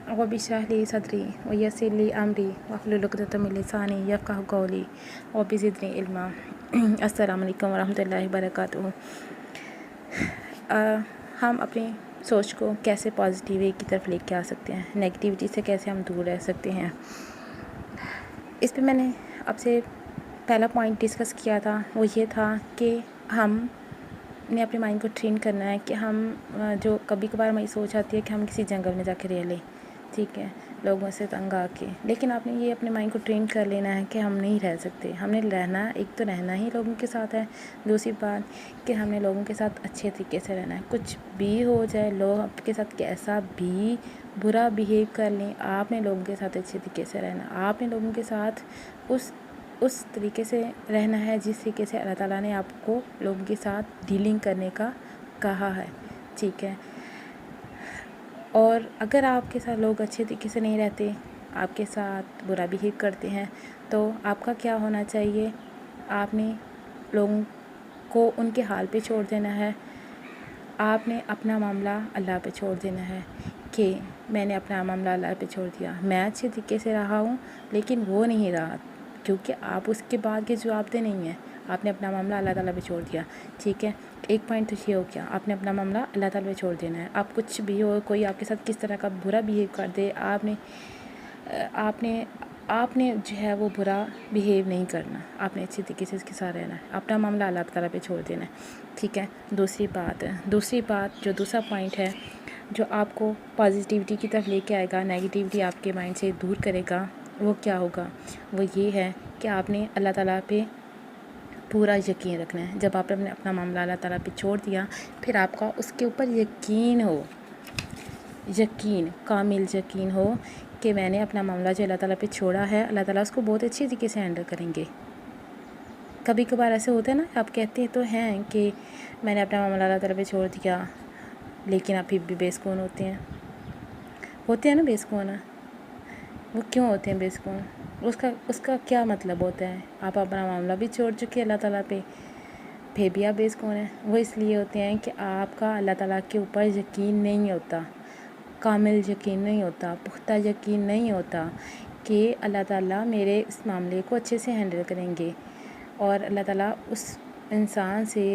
Rabbi इश्रह ली सदरी व यस्सिर ली अमरी वाहलुल उक़दतम मिन लिसानी यफ़क़हू क़ौली रब्बि ज़िदनी इल्मा। अस्सलामु अलैकुम वरहमतुल्लाहि वबरकातुहू। हम अपनी सोच को कैसे पॉजिटिव की तरफ लेके आ सकते हैं, नेगेटिविटी से कैसे हम दूर रह सकते हैं। इस पे मैंने आपसे पहला पॉइंट डिस्कस किया था, वो ये था कि हम ने अपने माइंड को ट्रेन करना है कि हम जो कभी कभार हमारी सोच आती है कि हम किसी जंगल में जाके रह लें, ठीक है, लोगों से तंग आके, लेकिन आपने ये अपने माइंड को ट्रेन कर लेना है कि हम नहीं रह सकते। हमने रहना, एक तो रहना ही लोगों के साथ है, दूसरी बात कि हमने लोगों के साथ अच्छे तरीके से रहना है। कुछ भी हो जाए, लोग आपके साथ कैसा भी बुरा बिहेव कर लें, आपने लोगों के साथ अच्छे तरीके से रहना। आपने लोगों के साथ उस तरीके से रहना है जिस तरीके से अल्लाह ताला ने आपको लोगों के साथ डीलिंग करने का कहा है, ठीक है। और अगर आपके साथ लोग अच्छे तरीके से नहीं रहते, आपके साथ बुरा बिहेव करते हैं, तो आपका क्या होना चाहिए, आपने लोगों को उनके हाल पे छोड़ देना है। आपने अपना मामला अल्लाह पे छोड़ देना है कि मैंने अपना मामला अल्लाह पे छोड़ दिया। मैं अच्छे तरीके से रहा हूँ लेकिन वो नहीं रहा, क्योंकि आप उसके बाद के जवाबदेह नहीं हैं। आपने अपना मामला अल्लाह ताला पे छोड़ दिया, ठीक है। एक पॉइंट तो ये हो गया, आपने अपना मामला अल्लाह ताला पे छोड़ देना है। आप कुछ भी हो, कोई आपके साथ किस तरह का बुरा बिहेव कर दे, आपने जो है वो बुरा बिहेव नहीं करना, आपने अच्छी तरीके से उसके साथ रहना है, अपना मामला अल्लाह ताला पे छोड़ देना है, ठीक है। दूसरी बात जो दूसरा पॉइंट है जो आपको पॉजिटिविटी की तरफ लेके आएगा, नेगेटिविटी आपके माइंड से दूर करेगा, वो क्या होगा, वो ये है कि आपने अल्लाह ताला पे पूरा यकीन रखना है। जब आपने अपना मामला अल्लाह ताला पे छोड़ दिया, फिर आपका उसके ऊपर कामिल यकीन हो कि मैंने अपना मामला जो अल्लाह ताला पे छोड़ा है, अल्लाह ताला उसको बहुत अच्छी तरीके से हैंडल करेंगे। कभी कभार ऐसे होता है ना, आप कहते तो हैं कि मैंने अपना मामला अल्लाह ताला पे छोड़ दिया, लेकिन आप फिर भी बेसुकून होते हैं ना बेसुकून। वो क्यों होते हैं बेसुकून, उसका क्या मतलब होता है। आप अपना मामला भी छोड़ चुके अल्लाह ताला पे, फिर भी आप बेसुकून हैं। वो इसलिए होते हैं कि आपका अल्लाह ताला के ऊपर यकीन नहीं होता, कामिल यकीन नहीं होता, पुख्ता यकीन नहीं होता कि अल्लाह ताला मेरे इस मामले को अच्छे से हैंडल करेंगे और अल्लाह ताला उस इंसान से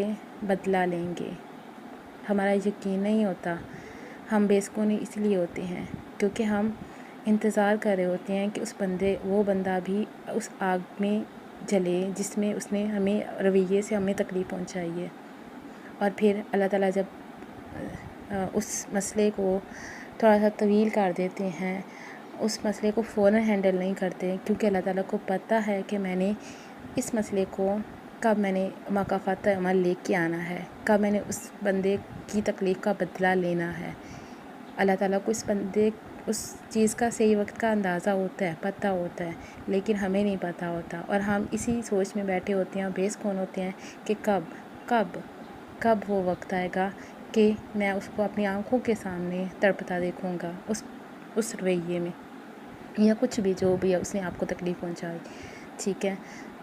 बदला लेंगे। हमारा यकीन नहीं होता। हम बेसुकून इसलिए होते हैं क्योंकि हम इंतज़ार कर रहे होते हैं कि वो बंदा भी उस आग में जले जिसमें उसने हमें रवैये से हमें तकलीफ़ पहुंचाई है। और फिर अल्लाह ताला जब उस मसले को थोड़ा सा तवील कर देते हैं, उस मसले को फ़ौरन हैंडल नहीं करते, क्योंकि अल्लाह ताला को पता है कि मैंने इस मसले को कब मैंने मकाफ़ात अमल लेके आना है, कब मैंने उस बंदे की तकलीफ़ का बदला लेना है। अल्लाह ताला को उस चीज़ का सही वक्त का अंदाज़ा होता है, पता होता है, लेकिन हमें नहीं पता होता और हम इसी सोच में बैठे होते हैं, बेसुकून होते हैं कि कब वो वक्त आएगा कि मैं उसको अपनी आंखों के सामने तड़पता देखूँगा उस रवैये में, या कुछ भी जो भी है उसने आपको तकलीफ़ पहुँचाई, ठीक है।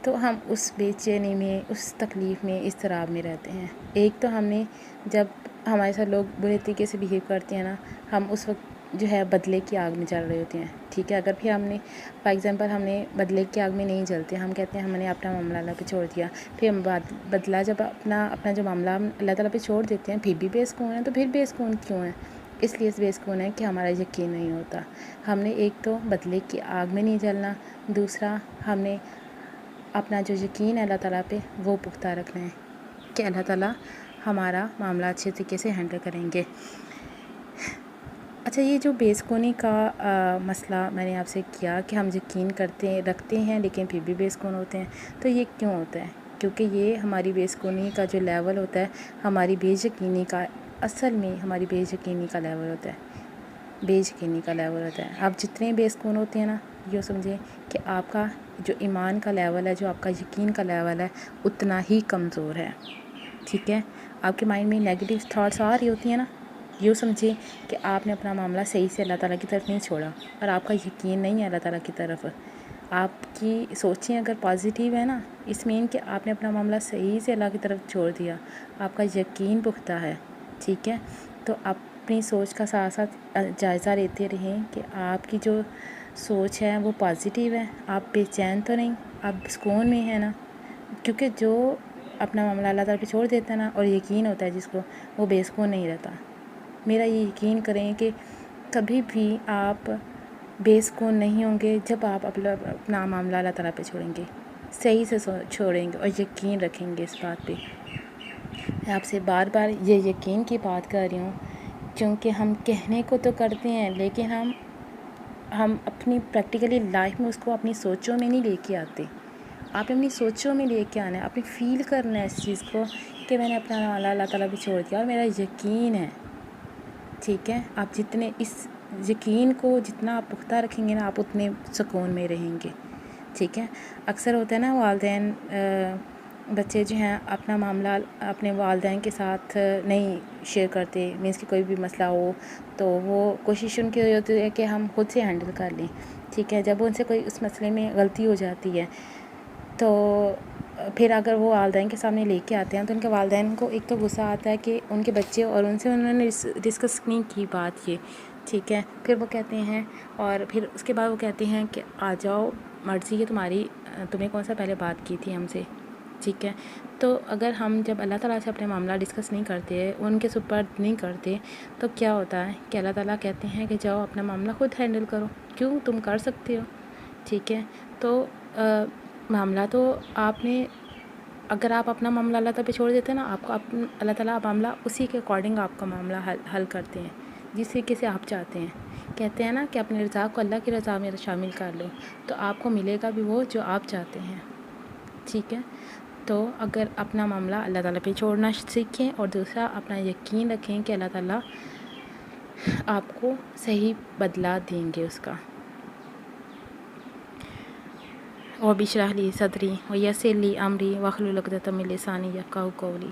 तो हम उस बेचैनी में, उस तकलीफ़ में, इस तराब में रहते हैं। एक तो हमने जब हमारे साथ लोग बुरे तरीके से बिहेव करते हैं ना, हम उस वक्त जो है बदले की आग में जल रहे होते हैं, ठीक है। अगर फिर हमने फॉर एग्ज़ाम्पल हमने बदले की आग में नहीं जलते, हम कहते हैं हमने अपना मामला अल्लाह पे छोड़ दिया, फिर हम बदला जब अपना जो मामला हम अल्लाह ताला पे छोड़ देते हैं, फिर भी बेसुकून है। तो फिर बेसुकून क्यों है? इसलिए बेसुकून है कि हमारा यकीन नहीं होता। हमने एक तो बदले की आग में नहीं जलना, दूसरा हमने अपना जो यकीन है अल्लाह ताला पे वो पुख्ता रखना है कि अल्लाह ताला हमारा मामला अच्छे तरीके से हैंडल करेंगे। अच्छा, ये जो बेसुकूनी का मसला मैंने आपसे किया कि हम यकीन रखते हैं लेकिन फिर भी बेसुकून होते हैं, तो ये क्यों होता है? क्योंकि ये हमारी बेसुकूनी का जो लेवल होता है, हमारी बेयकीनी का, असल में हमारी बेयकीनी का लेवल होता है। आप जितने बेसुकून होते हैं ना, ये समझें कि आपका जो ईमान का लेवल है, जो आपका यकीन का लेवल है, उतना ही कमज़ोर है, ठीक है। आपके माइंड में नेगेटिव थॉट्स आ रही होती हैं ना, यूँ समझिए कि आपने अपना मामला सही से अल्लाह ताला की तरफ नहीं छोड़ा और आपका यकीन नहीं है अल्लाह ताला की तरफ। आपकी सोचें अगर पॉजिटिव है ना, इसमें कि आपने अपना मामला सही से अल्लाह की तरफ छोड़ दिया, आपका यकीन पुख्ता है, ठीक है। तो आप اپنی سوچ کا ساتھ ساتھ جائزہ لیتے رہیں کہ آپ کی جو سوچ ہے وہ پازیٹیو ہے، آپ بے چین تو نہیں، آپ سکون میں ہیں نا. کیونکہ جو اپنا معاملہ اللہ تعالیٰ پہ چھوڑ دیتا ہے نا، اور یقین ہوتا ہے جس کو، وہ بے سکون نہیں رہتا. میرا یہ یقین کریں کہ کبھی بھی آپ بے سکون نہیں ہوں گے جب آپ اپنا معاملہ اللہ تعالیٰ پہ چھوڑیں گے، صحیح سے چھوڑیں گے اور یقین رکھیں گے اس بات پہ. میں آپ سے بار بار یہ یقین کی بات کر رہی ہوں، کیونکہ ہم کہنے کو تو کرتے ہیں لیکن ہم اپنی پریکٹیکلی لائف میں اس کو اپنی سوچوں میں نہیں لے کے آتے. آپ اپنی سوچوں میں لے کے آنا ہے، اپنی فیل کرنا ہے اس چیز کو کہ میں نے اپنا معاملہ اللہ تعالیٰ پہ چھوڑ دیا اور میرا یقین ہے. ٹھیک ہے، آپ جتنے اس یقین کو جتنا آپ پختہ رکھیں گے نا، آپ اتنے سکون میں رہیں گے. ٹھیک ہے. اکثر ہوتا ہے نا والدین بچے جو ہیں اپنا معاملہ اپنے والدین کے ساتھ نہیں شیئر کرتے، مینس کہ کوئی بھی مسئلہ ہو تو وہ کوشش ان کی ہوتی ہے کہ ہم خود سے ہینڈل کر لیں. ٹھیک ہے. جب ان سے کوئی اس مسئلے میں غلطی ہو جاتی ہے تو پھر اگر وہ والدین کے سامنے لے کے آتے ہیں تو ان کے والدین کو ایک تو غصہ آتا ہے کہ ان کے بچے اور ان سے انہوں نے ڈسکس نہیں کی بات یہ. ٹھیک ہے. پھر وہ کہتے ہیں، اور پھر اس کے بعد وہ کہتے ہیں کہ آ جاؤ، مرضی ہے تمہاری، تمہیں کون سا پہلے بات کی تھی ہم سے. ٹھیک ہے. تو اگر ہم جب اللہ تعالیٰ سے اپنے معاملہ ڈسکس نہیں کرتے، ان کے سپرد نہیں کرتے، تو کیا ہوتا ہے کہ اللہ تعالیٰ کہتے ہیں کہ جاؤ اپنا معاملہ خود ہینڈل کرو. کیوں؟ تم کر سکتے ہو. ٹھیک ہے. تو معاملہ تو آپ نے، اگر آپ اپنا معاملہ اللہ تعالیٰ پہ چھوڑ دیتے ہیں نا، آپ کو اللہ تعالیٰ معاملہ اسی کے اکارڈنگ آپ کا معاملہ حل کرتے ہیں جس طریقے سے آپ چاہتے ہیں. کہتے ہیں نا کہ اپنے رضا کو اللہ کی رضا میں شامل کر لو، تو آپ کو ملے گا بھی وہ جو آپ چاہتے ہیں. ٹھیک ہے. تو اگر اپنا معاملہ اللہ تعالیٰ پہ چھوڑنا سیکھیں، اور دوسرا اپنا یقین رکھیں کہ اللہ تعالیٰ آپ کو صحیح بدلہ دیں گے اس کا. اور بشرح لی صدری و یسر لی امری واحلل عقدۃ من لسانی یفقہوا قولی.